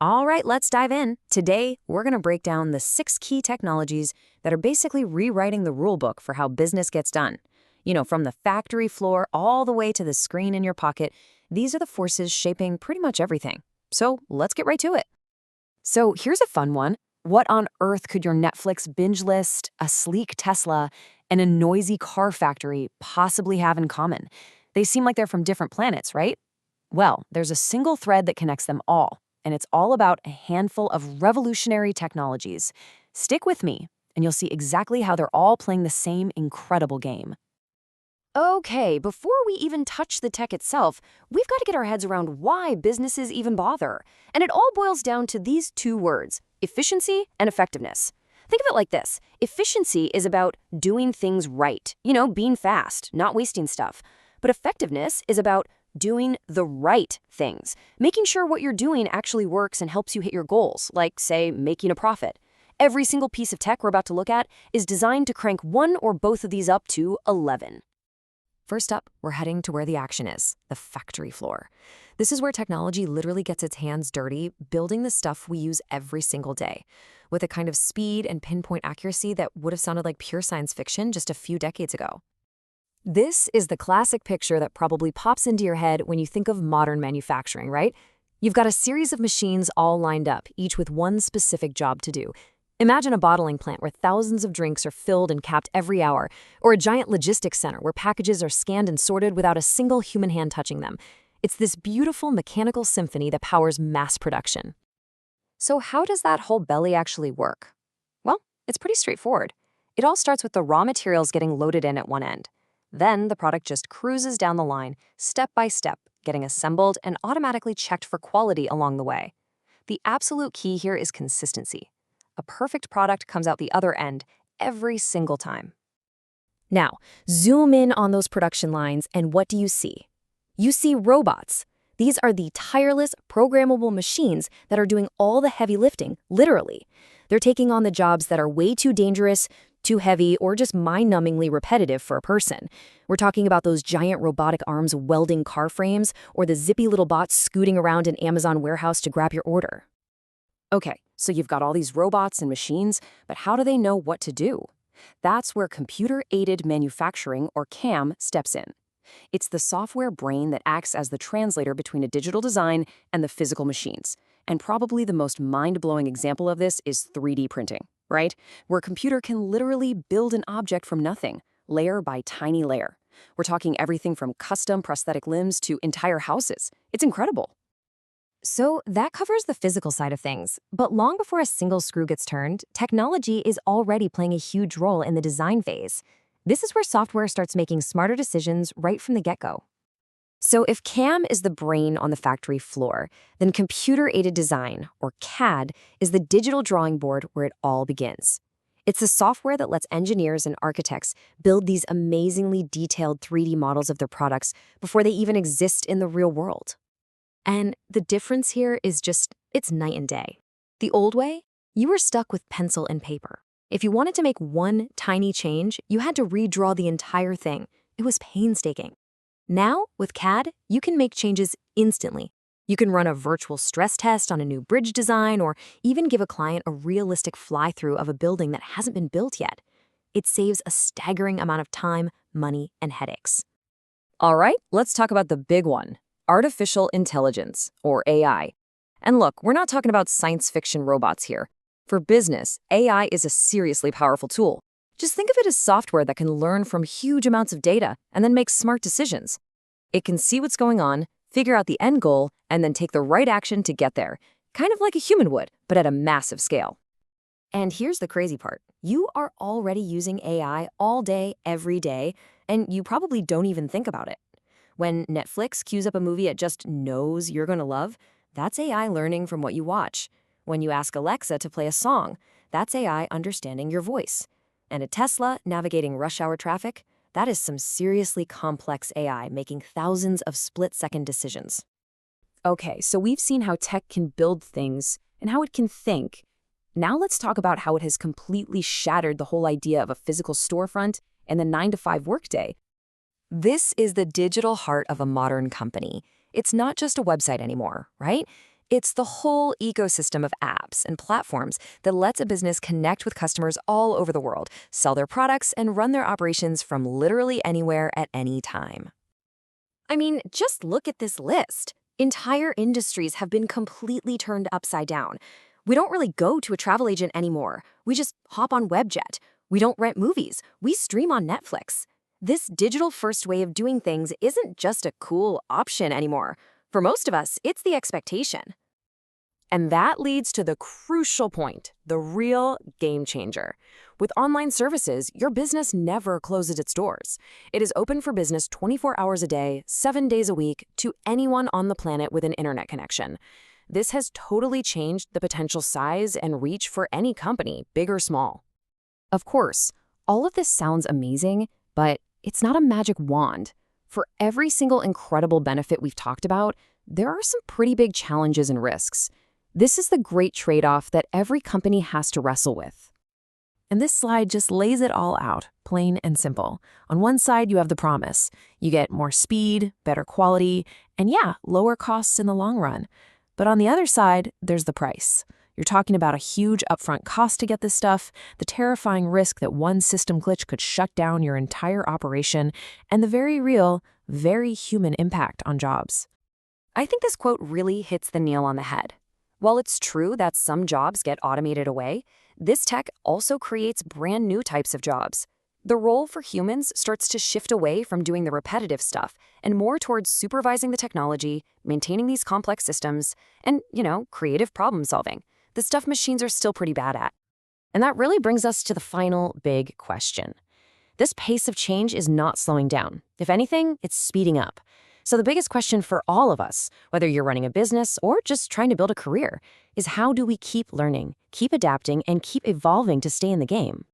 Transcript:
All right, let's dive in. Today, we're going to break down the 6 key technologies that are basically rewriting the rulebook for how business gets done. From the factory floor all the way to the screen in your pocket, these are the forces shaping pretty much everything. So let's get right to it. So here's a fun one. What on earth could your Netflix binge list, a sleek Tesla, and a noisy car factory possibly have in common? They seem like they're from different planets, right? Well, there's a single thread that connects them all, and it's all about a handful of revolutionary technologies. Stick with me, and you'll see exactly how they're all playing the same incredible game. Okay, before we even touch the tech itself, we've got to get our heads around why businesses even bother. And it all boils down to these 2 words, efficiency and effectiveness. Think of it like this. Efficiency is about doing things right, being fast, not wasting stuff. But effectiveness is about doing the right things, making sure what you're doing actually works and helps you hit your goals, like, say, making a profit. Every single piece of tech we're about to look at is designed to crank one or both of these up to 11. First up, we're heading to where the action is, the factory floor. This is where technology literally gets its hands dirty, building the stuff we use every single day, with a kind of speed and pinpoint accuracy that would have sounded like pure science fiction just a few decades ago. This is the classic picture that probably pops into your head when you think of modern manufacturing, right? You've got a series of machines all lined up, each with one specific job to do. Imagine a bottling plant where thousands of drinks are filled and capped every hour, or a giant logistics center where packages are scanned and sorted without a single human hand touching them. It's this beautiful mechanical symphony that powers mass production. So how does that whole belly actually work? Well, it's pretty straightforward. It all starts with the raw materials getting loaded in at one end. Then the product just cruises down the line, step by step, getting assembled and automatically checked for quality along the way. The absolute key here is consistency. A perfect product comes out the other end every single time. Now, zoom in on those production lines, and what do you see? You see robots. These are the tireless, programmable machines that are doing all the heavy lifting, literally. They're taking on the jobs that are way too dangerous, too heavy, or just mind-numbingly repetitive for a person. We're talking about those giant robotic arms welding car frames, or the zippy little bots scooting around an Amazon warehouse to grab your order. Okay, so you've got all these robots and machines, but how do they know what to do? That's where computer-aided manufacturing, or CAM, steps in. It's the software brain that acts as the translator between a digital design and the physical machines. And probably the most mind-blowing example of this is 3D printing, right? Where a computer can literally build an object from nothing, layer by tiny layer. We're talking everything from custom prosthetic limbs to entire houses. It's incredible. So that covers the physical side of things. But long before a single screw gets turned, technology is already playing a huge role in the design phase. This is where software starts making smarter decisions right from the get-go. So if CAM is the brain on the factory floor, then computer-aided design, or CAD, is the digital drawing board where it all begins. It's the software that lets engineers and architects build these amazingly detailed 3D models of their products before they even exist in the real world. And the difference here is it's night and day. The old way, you were stuck with pencil and paper. If you wanted to make one tiny change, you had to redraw the entire thing. It was painstaking. Now, with CAD, you can make changes instantly. You can run a virtual stress test on a new bridge design, or even give a client a realistic fly-through of a building that hasn't been built yet. It saves a staggering amount of time, money, and headaches. All right, let's talk about the big one. Artificial intelligence, or AI. And look, we're not talking about science fiction robots here. For business, AI is a seriously powerful tool. Just think of it as software that can learn from huge amounts of data and then make smart decisions. It can see what's going on, figure out the end goal, and then take the right action to get there, kind of like a human would, but at a massive scale. And here's the crazy part. You are already using AI all day, every day, and you probably don't even think about it. When Netflix queues up a movie it just knows you're going to love, that's AI learning from what you watch. When you ask Alexa to play a song, that's AI understanding your voice. And a Tesla navigating rush hour traffic, that is some seriously complex AI making thousands of split-second decisions. Okay, so we've seen how tech can build things and how it can think. Now let's talk about how it has completely shattered the whole idea of a physical storefront and the 9-to-5 workday. This is the digital heart of a modern company. It's not just a website anymore, right? It's the whole ecosystem of apps and platforms that lets a business connect with customers all over the world, sell their products, and run their operations from literally anywhere at any time. I mean, just look at this list. Entire industries have been completely turned upside down. We don't really go to a travel agent anymore. We just hop on WebJet. We don't rent movies. We stream on Netflix. This digital-first way of doing things isn't just a cool option anymore. For most of us, it's the expectation. And that leads to the crucial point, the real game changer. With online services, your business never closes its doors. It is open for business 24 hours a day, 7 days a week, to anyone on the planet with an internet connection. This has totally changed the potential size and reach for any company, big or small. Of course, all of this sounds amazing, but it's not a magic wand. For every single incredible benefit we've talked about, there are some pretty big challenges and risks. This is the great trade-off that every company has to wrestle with. And this slide just lays it all out, plain and simple. On one side, you have the promise. You get more speed, better quality, and lower costs in the long run. But on the other side, there's the price. You're talking about a huge upfront cost to get this stuff, the terrifying risk that one system glitch could shut down your entire operation, and the very real, very human impact on jobs. I think this quote really hits the nail on the head. While it's true that some jobs get automated away, this tech also creates brand new types of jobs. The role for humans starts to shift away from doing the repetitive stuff and more towards supervising the technology, maintaining these complex systems, and, creative problem solving, the stuff machines are still pretty bad at. And that really brings us to the final big question. This pace of change is not slowing down. If anything, it's speeding up. So the biggest question for all of us, whether you're running a business or just trying to build a career, is how do we keep learning, keep adapting, and keep evolving to stay in the game?